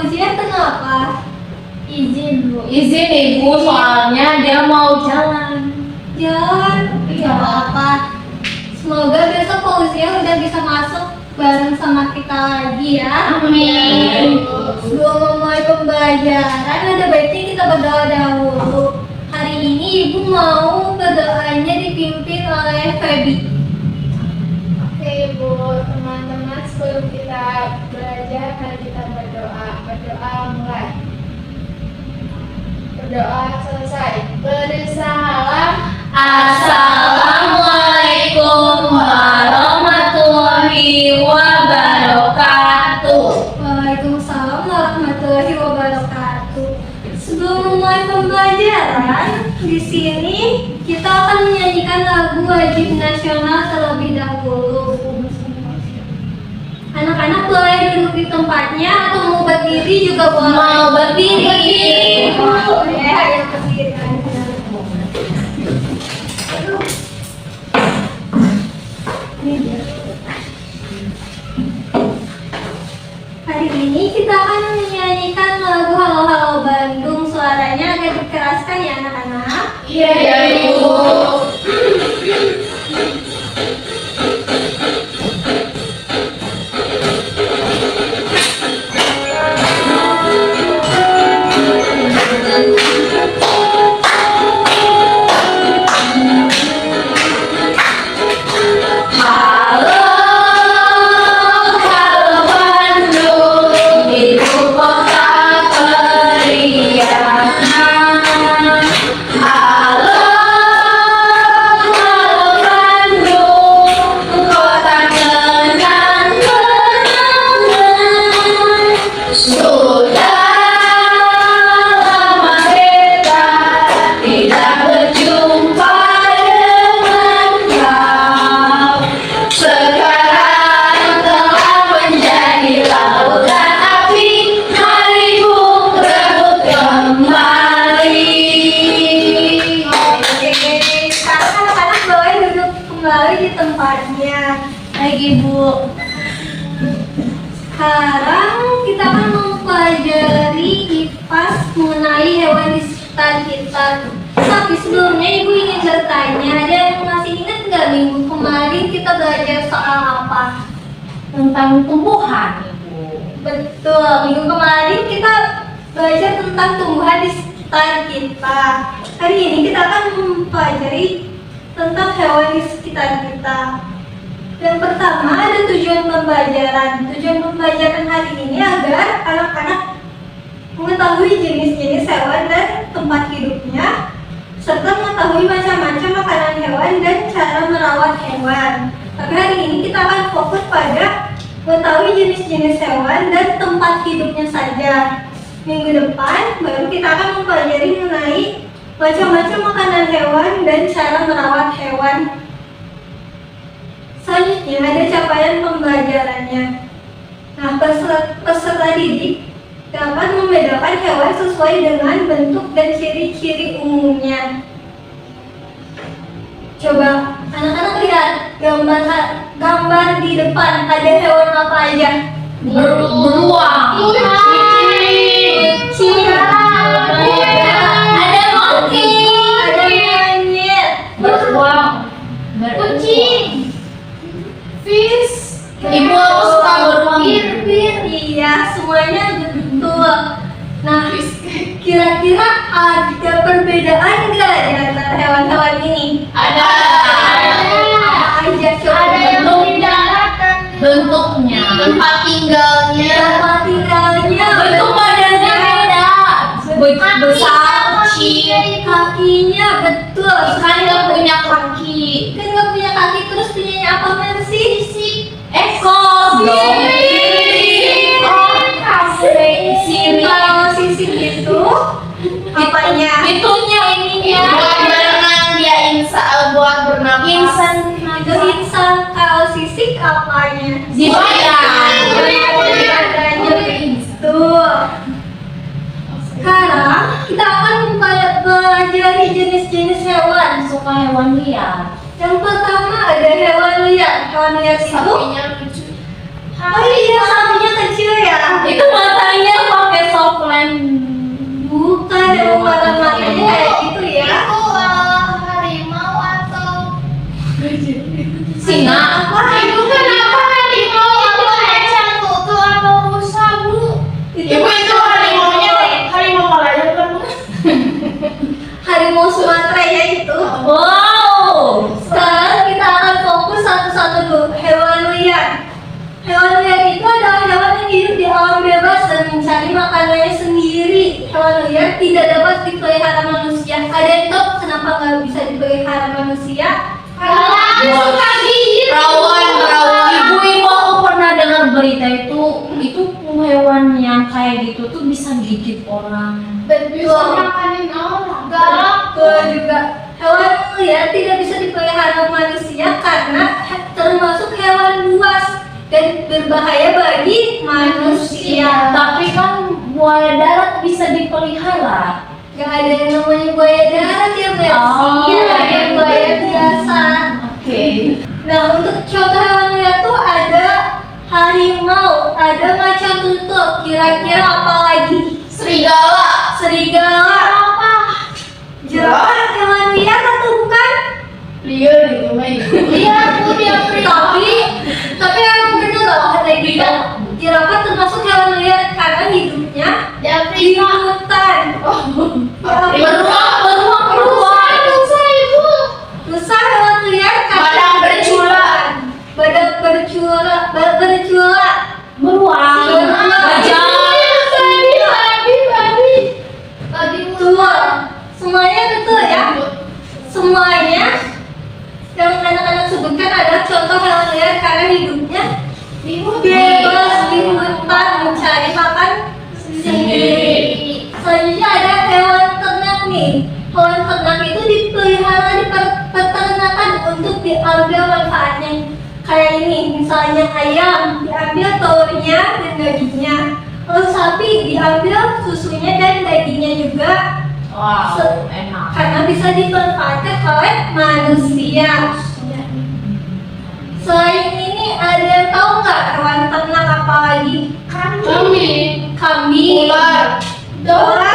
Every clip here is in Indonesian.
Fauziah kenapa? Izin Bu, izin Ibu, soalnya dia mau jalan. Jalan? Gak apa-apa. Semoga besok Fauziah udah bisa masuk bareng sama kita lagi ya. Amin. Sebelum memulai pembelajaran, ada baiknya kita berdoa dahulu. Hari ini Ibu mau berdoanya dipimpin oleh Feby. Oke Ibu, teman-teman sebelum kita belajar, mari kita berdoa. Berdoa mulai. Berdoa selesai. Beri salam. Assalamualaikum warahmatullahi wabarakatuh. Waalaikumsalam warahmatullahi wabarakatuh. Sebelum memulai pembelajaran, di sini kita akan menyanyikan lagu wajib nasional terlebih dahulu. Anak-anak boleh duduk di tempatnya atau mau berdiri juga boleh. Mau berdiri. Boleh, ayo berdiri. Hari ini kita akan menyanyikan lagu Halo Halo Bandung. Suaranya agak dikeraskan ya anak-anak. Iya, Ibu. Sekarang kita akan mempelajari IPAS mengenai hewan di sekitar kita. Tapi sebelumnya Ibu ingin bertanya, ada yang masih ingat nggak minggu kemarin kita belajar soal apa? Tentang tumbuhan, Ibu. Betul, minggu kemarin kita belajar tentang tumbuhan di sekitar kita. Hari ini kita akan mempelajari tentang hewan di sekitar kita. Yang pertama ada tujuan pembelajaran. Tujuan pembelajaran hari ini agar anak-anak mengetahui jenis-jenis hewan dan tempat hidupnya, serta mengetahui macam-macam makanan hewan dan cara merawat hewan. Tapi hari ini kita akan fokus pada mengetahui jenis-jenis hewan dan tempat hidupnya saja. Minggu depan baru kita akan mempelajari mengenai macam-macam makanan hewan dan cara merawat hewan. Selanjutnya ada capaian pembelajarannya. Nah, peserta didik dapat membedakan hewan sesuai dengan bentuk dan ciri-ciri umumnya. Coba anak-anak lihat gambar di depan, ada hewan apa aja? Beruang. Kucing. Ada monkey. Ada monyet. Beruang. Kucing. Fish. Ibu, aku suka beruang. Iya, semuanya betul. Nah, kira-kira ada perbedaan nggak di antara hewan-hewan ini? Ada. Apa aja coba? Ada yang di daratan. Bentuknya, tempat tinggalnya, Tempat tinggalnya, bentuk badannya beda. Besar, kecil. kakinya betul. Ikan nggak punya kaki. Kan nggak punya kaki, terus punyanya apa Mercy? Ekor dong. Kalau sisik itu apanya? Itunya ininya. Buat berenang dia buat berenang. Insan. Kalau sisik apanya? Di badan. Badannya itu. Sekarang kita akan mempelajari jenis-jenis hewan. Suka hewan liar. Yang pertama ada hewan liar. Hewan liar itu Sapinya lucu. oh iya, sapinya kecil ya. Itu matanya pakai offline. Bukan, emang pada makanya kayak gitu ya. Itu harimau atau Singa. Ibu kenapa harimau itu macan tutul atau rusa, Bu? Itu harimau Malaya bukan, Bu? harimau Sumatera ya itu. Wow. Sekarang kita akan fokus satu-satu dulu. Hewan liar. Hewan liar itu adalah hewan yang hidup di alam bebas dan mencari makanannya sendiri. Hewan liar tidak dapat dipelihara manusia. Ada yang tahu kenapa nggak bisa dipelihara manusia? Karena suka gigit. Rawan. Ibu-ibu aku pernah dengar berita itu hewan yang kayak gitu tuh bisa gigit orang. Dan bisa makanin orang. Betul juga. Hewan liar tidak bisa dipelihara manusia karena termasuk hewan buas dan berbahaya bagi manusia. Tapi kan buaya darat bisa dipelihara. Gak ada yang namanya buaya darat ya, Beb. Oh. Ada buaya biasa. Oke. Nah, untuk contoh hewan liar tuh ada harimau, ada macan tutul. Kira-kira apa lagi? Serigala. Serigala. Jerapah hewan liar atau bukan? Liar gitu, main. Liar, Bu, dia Tapi emang bener loh kata kita. Jerapah termasuk hewan liar karena hidupnya di di Afrika. hutan. Beruang. Rusa, Ibu. Rusa hewan liar karena Badak bercula. Badak bercula. Beruang. Gajah. Babi Betul. Semuanya betul ya. Semuanya yang anak-anak sebutkan adalah contoh hewan liar karena hidupnya bebas di hutan mencari makan sendiri. Selanjutnya ada hewan ternak nih. Hewan ternak itu dipelihara di peternakan untuk diambil manfaatnya. Kayak ini, misalnya ayam diambil telurnya dan dagingnya. Lalu sapi diambil susunya dan dagingnya juga. Wow, enak. Karena bisa dimanfaatkan oleh manusia. Selain ini ada yang tahu nggak hewan ternak apa lagi? Kambing. Ular. Domba.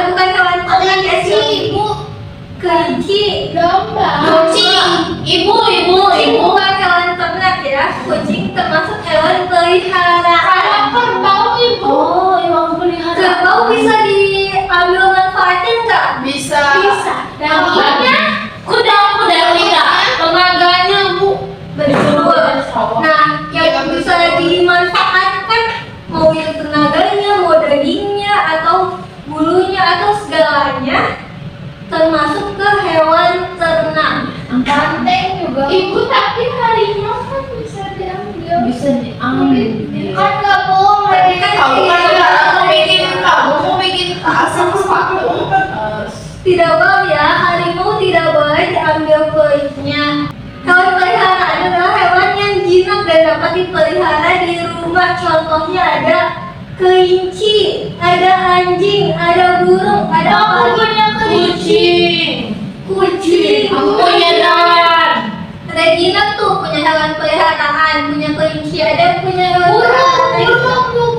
Bukan hewan ternak ya sih. Ibu. Kelinci. Domba. Kucing. Ibu. Bukan hewan ternak ya. Kucing termasuk hewan peliharaan. Kerbau, Ibu. Oh, hewan pelihara. Kerbau bisa diambil manfaatnya nggak? Bisa. Dagingnya? Kuda tidak. Tenaganya, Bu. Betul. Nah, yang bisa dimanfaatkan mau itu tenaganya, mau dagingnya, atau bulunya, atau segalanya, termasuk ke hewan ternak. Banteng juga. Ibu, tapi harimau kan bisa diambil. Bisa diambil. Kan nggak boleh. Kan Kamu kan tidak. mau bikin tas sama sepatu. Tidak boleh ya, harimau tidak boleh diambil kulitnya. Hewan peliharaan adalah hewan yang jinak dan dapat dipelihara di rumah. Contohnya ada kelinci, ada anjing, ada burung, ada apa lagi? Kucing. Aku punya dan. Ada jinak tuh punya hewan peliharaan, punya kelinci, ada yang punya hewan peliharaan.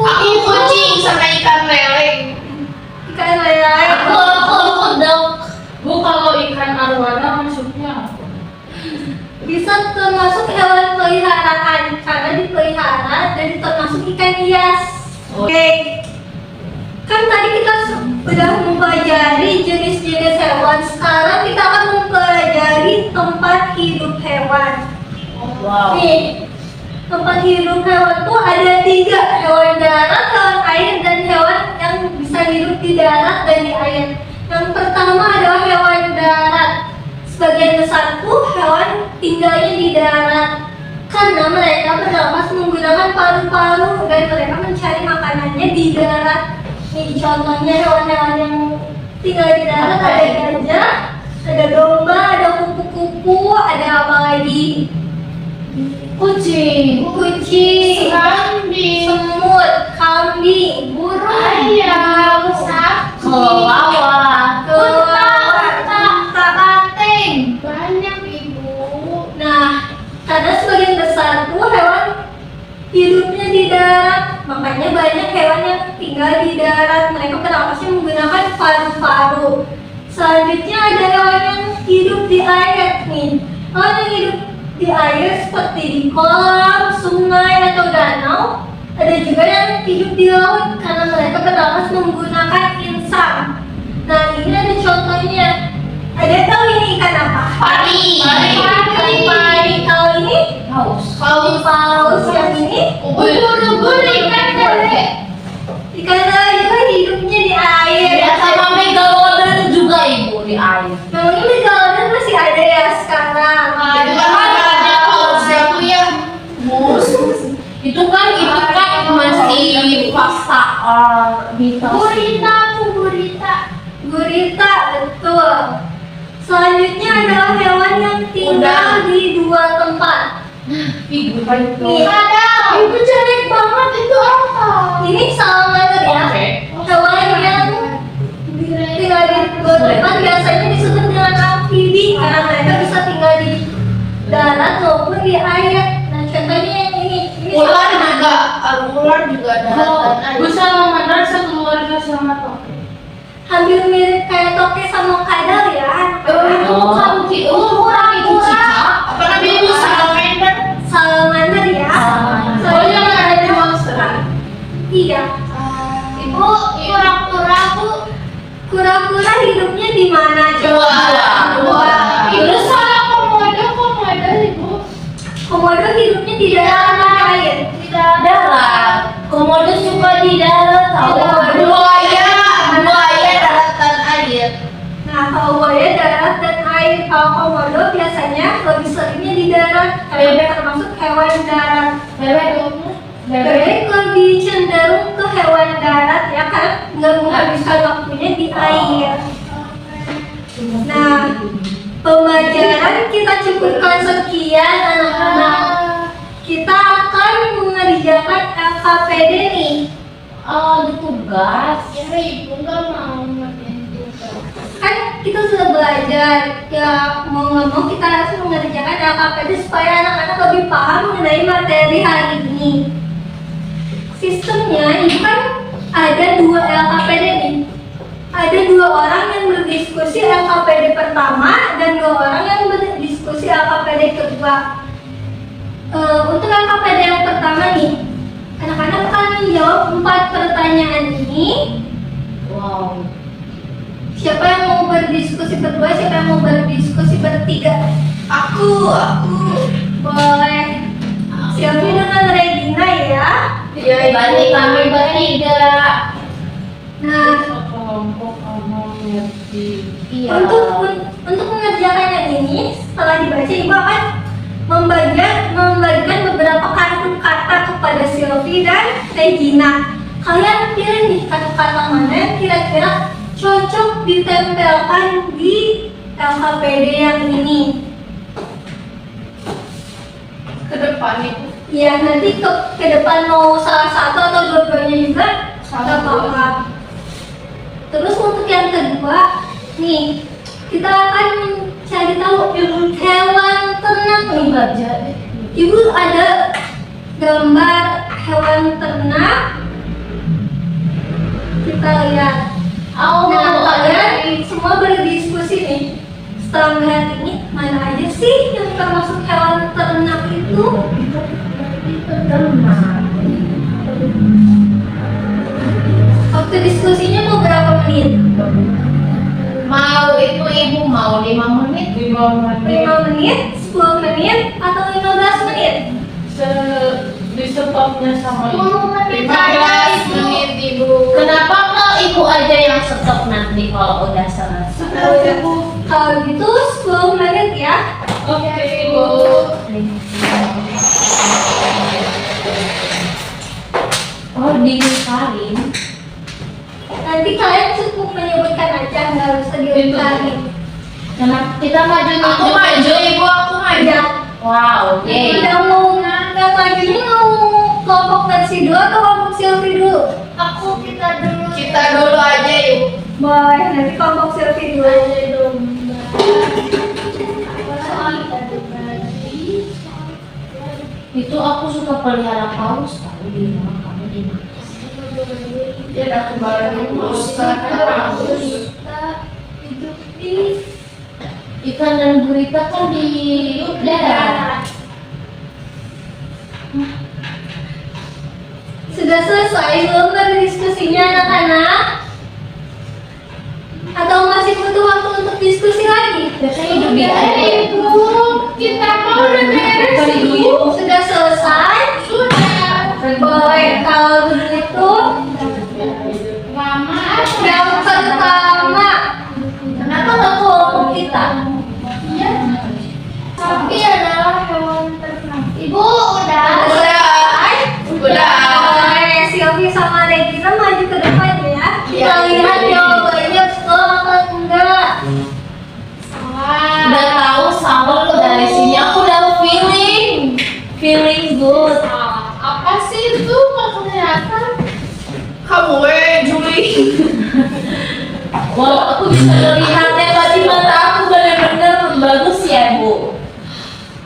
Aku kucing sama ikan lele. Ikan lele. Kodok. Bu, kalau ikan arwana masuknya. Bisa termasuk hewan peliharaan karena dipelihara dan termasuk ikan hias. Oke. Kan tadi kita sudah mempelajari jenis-jenis hewan. Sekarang kita akan mempelajari tempat hidup hewan. Wow. Nih, tempat hidup hewan tuh ada 3, hewan darat, hewan air, dan hewan yang bisa hidup di darat dan di air. Yang pertama adalah hewan darat. Sebagian besar tuh hewan tinggalnya di darat karena mereka bernapas menggunakan paru-paru dan mereka mencari makanannya di darat. Nih contohnya hewan-hewan yang tinggal di darat ada gajah, ada domba, ada kupu-kupu, ada apa lagi? Kucing. Kambing. Semut, kambing, burung, Ayam. Sapi. Kelelawar. Banteng. Banyak, Ibu. Nah, karena sebagian besar tuh hewan hidupnya di darat, Makanya banyak hewan yang tinggal di darat. Mereka bernafasnya menggunakan paru-paru. Selanjutnya ada hewan yang hidup di air nih. Hewan yang hidup di air seperti di kolam, sungai, atau danau. Ada juga yang hidup di laut karena mereka bernafas menggunakan insang. Nah, ini ada contohnya. Ada tahu ini ikan apa? Pari. Pari. Kalau ini Paus. paus. Yang ini Ubur-ubur ikan lele. ikan lele juga hidupnya di air. Ya sama megalodon juga ibu di air. Memang ini megalodon masih ada ya sekarang. Ada paus itu ya. Mus. Itu kan masih pasta mitos. Gurita, betul. Selanjutnya adalah hewan yang tinggal di dua tempat. Ibu apa itu? Nih, Ibu jelek banget itu apa? ini salamander ya. Oke. Hewan yang tinggal di dua tempat biasanya disebut dengan amfibi karena mereka bisa tinggal di darat maupun di air. Nah, contohnya yang ini. Ular juga daratan. Gue salamander sekeluarga sama toke. Hampir mirip kayak toke sama kadal ya. Kurang itu cicak. Apa namanya itu salamander? Salamander ya. Salamander. Soalnya yang ada di monster. Iya. Ibu, kura-kura bu. Kura-kura hidupnya di mana? Dua. Ibu salah komodo ibu. Komodo hidupnya di dalam air. Darat. Komodo suka di darat tahu. Buaya daratan air. Nah, kalau buaya darat dan air, kalau komodo biasanya lebih seringnya di darat. Karena termasuk hewan darat. Bebek lebih cenderung ke hewan darat ya, karena nggak menghabiskan waktunya di air. Nah, pembelajaran kita cukupkan sekian anak-anak. Kita akan mengerjakan LKPD nih. Di tugas. Ibu nggak mau ngerjain tugas. Kan kita sudah belajar, ya mau nggak mau kita harus mengerjakan LKPD supaya anak-anak lebih paham mengenai materi hari ini. Sistemnya ini kan ada 2 LKPD nih. Ada 2 orang yang berdiskusi LKPD pertama dan 2 orang yang berdiskusi LKPD kedua. Untuk LKPD yang pertama nih, anak-anak akan menjawab 4 pertanyaan ini. Wow. Siapa yang mau berdiskusi berdua, siapa yang mau berdiskusi bertiga? Aku. Boleh. Silvi dengan Regina ya. Iya, Berarti kami bertiga. Nah, Kelompok kamu ngerti. Iya. untuk mengerjakan yang ini, setelah dibaca ibu akan membagikan beberapa kartu kata kepada Silvi dan Regina. Kalian pilih nih kata-kata mana yang kira-kira cocok ditempelkan di LKPD yang ini. ke depan itu. Ya, nanti ke depan mau salah satu atau dua-duanya juga nggak apa-apa. Terus untuk yang kedua, nih kita akan cari tahu hewan ternak nih. Ibu ada gambar hewan ternak. Kita lihat. Nah, kalian semua berdiskusi nih. Setelah melihat ini, mana aja sih yang termasuk hewan ternak itu? Waktu diskusinya mau berapa menit? Mau itu ibu mau 5 menit. 5 menit, 10 menit, atau 15 menit? Di stopnya sama 10 menit aja ibu. Kenapa nggak ibu aja yang stop nanti kalau udah selesai? Kalau gitu 10 menit ya. Oke ibu. Oh, diingkarin. Nanti kalian cukup menyebutkan aja, nggak usah diungkapin. Kenapa kita maju Aku maju ibu, aku maju. Ya, Wow, oke. yang majunya mau kelompok versi dulu atau kelompok Silvi dulu? Kita dulu aja ibu. Boleh, nanti kelompok Silvi dulu. Itu aku suka pelihara paus tahu di rumah kami di mana. Tidak kembali Ustaz. Hidup di Ikan dan gurita kan di darat. Sudah selesai belum berdiskusinya anak-anak? Atau masih butuh waktu untuk diskusi lagi? Biasanya hidup di air. Ibu, kita mau udah beres Ibu. Sudah selesai? Sudah. Baik, kalau begitu Mama, yang pertama, kenapa nggak kelompok kita? iya. Sapi adalah hewan ternak. Ibu, udah. Udah. Silvi sama Regina maju ke depan ya. Kita Iya. lihat jawabannya betul apa enggak. Salah. Udah tahu sama lo dari sini aku udah feeling good. Apa sih itu? Nggak kelihatan. Kamu Juli. Walau aku bisa melihatnya tadi mata aku benar-benar bagus ya Bu.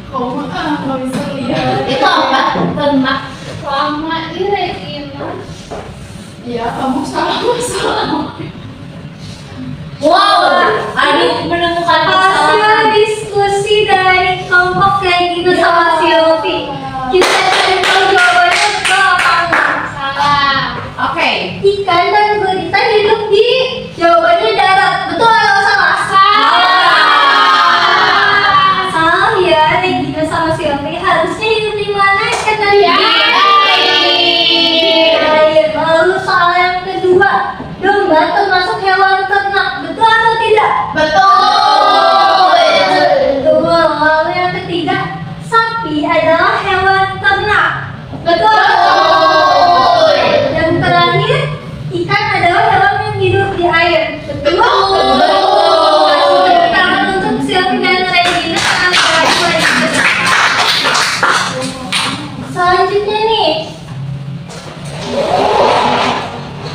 Kamu nggak bisa lihat. Itu apa? Ternak. Lama Regina. Iya, kamu salah. Wow, Adit menemukan Hasil kesalahan. diskusi dari kelompok Regina sama Silvi. Kita cari tahu jawabannya betul apa enggak. Salah. Oke. Ikan dan gurita hidup di jawabannya darat. Betul atau salah? Salah ya, Regina sama Silvi harusnya hidup di mana ikan dan Ya. gurita? Air. Lalu soal yang kedua, domba termasuk hewan ternak. Betul atau tidak? Betul. Betul. Lalu yang ketiga, sapi adalah hewan ternak. Betul. Yang terakhir, ikan adalah hewan yang hidup di air. Betul. Kasih tepuk tangan untuk Silvi dan Regina karena berhasil diskusi. Selanjutnya nih,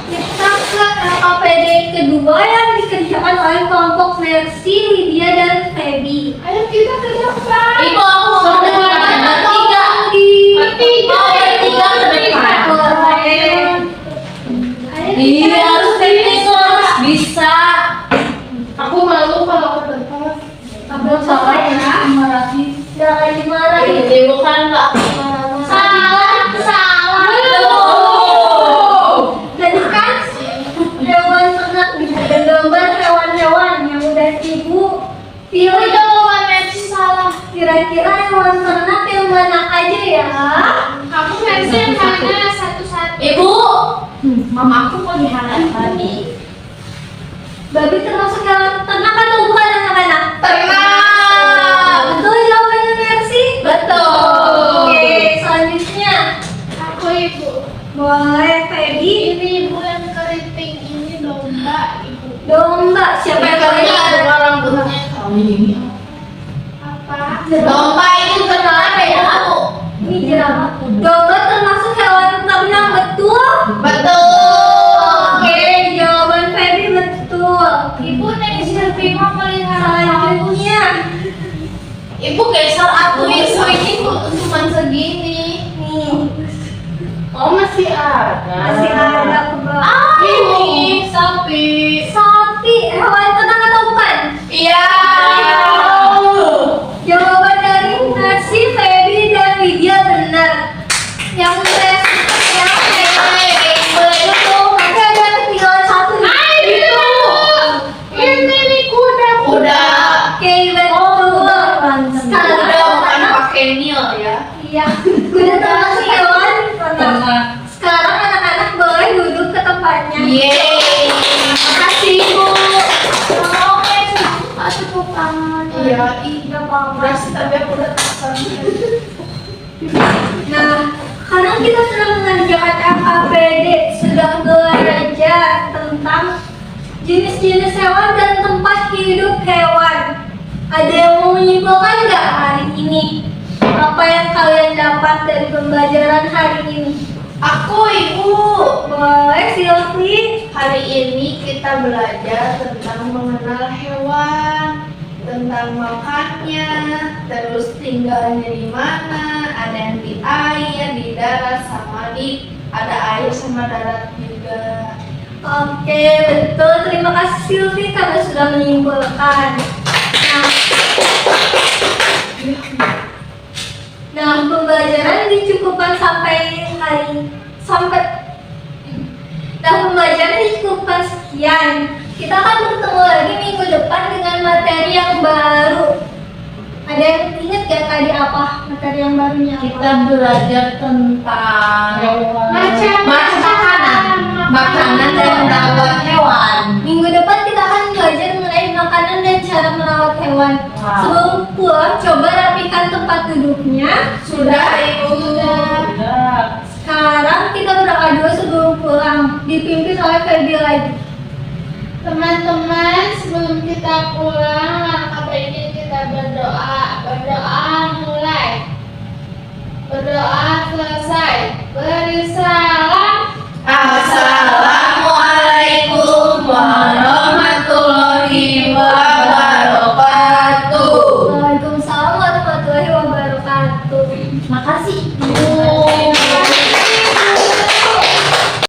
kita ke LKPD kedua yang dikerjakan oleh kelompok Mercy, Lydia, dan Feby. Ayo kita ke depan. Ibu aku mau bertiga. Bertiga. Bertiga ke depan. Boleh. Iya, harus teknis harus bisa. Aku malu kalau ke depan. Belum salah ya. Jangan dimarahin. Ini bukan Kak aku marah. Salah. Jadi kan hewan ternak dan gambar hewan-hewan yang udah ibu pilih. Jawaban Messi salah. Kira-kira hewan ternak yang mana aja ya? Kamu Messi yang mana satu-satu? Ibu, mama aku peliharaan babi. Babi termasuk hewan ternak atau bukan anak-anak? Ternak. Betul jawabannya Mercy? Betul. Oke, selanjutnya Aku Ibu. boleh Feby. Ini Ibu yang keriting ini domba Ibu. Domba, siapa yang kalian? rambutnya Ini. Apa? Domba itu ternak ya aku. Ini jerapah. Domba termasuk hewan ternak, betul? Betul. Oke, jawaban Feby betul. Ibu nih Silvi mau melihara Selanjutnya, Ibu geser aku ibu ini cuma segini. nih Oh, masih ada. masih ada ke bawah. Ah, Ini sapi. Sapi, hewan ternak atau bukan? Iya. Jawaban dari Mercy, Feby, dan Lydia benar. Yang saya masih ada ketinggalan satu nih. Ini nih kuda. Kuda. Oke, betul. Sekarang Kuda bukan anak-anak, pakai nil ya. iya, kuda termasuk hewan ternak. Sekarang anak-anak boleh duduk ke tempatnya. Yeay. Makasih Ibu. Oke, tepuk tangan. Iya, Iya, Bang. Beras tapi aku udah pasang. Nah, karena kita sudah mengerjakan FAPD, sudah belajar tentang jenis-jenis hewan dan tempat hidup hewan. Ada yang mau menyimpulkan nggak hari ini? Apa yang kalian dapat dari pembelajaran hari ini? Aku Ibu. Boleh Silvi? Hari ini kita belajar tentang mengenal hewan, tentang makannya, terus tinggalnya di mana, ada yang di air, di darat, sama ada air sama darat juga. Oke, betul. Terima kasih Silvi karena sudah menyimpulkan. Nah, pembelajaran dicukupkan pembelajaran dicukupkan sekian. Kita akan bertemu lagi minggu depan dengan materi yang baru. Ada yang ingat gak tadi apa materi yang barunya? Kita belajar tentang Macam makanan dan merawat hewan. Minggu depan kita akan belajar mengenai makanan dan cara merawat hewan. Wow. Sebelum pulang, coba rapikan tempat duduknya. Sudah Ibu. Sekarang kita berdoa dulu sebelum pulang, dipimpin oleh Feby lagi. Teman-teman, sebelum kita pulang, langkah baiknya kita berdoa. Berdoa mulai. Berdoa selesai. Beri salam. Assalamualaikum.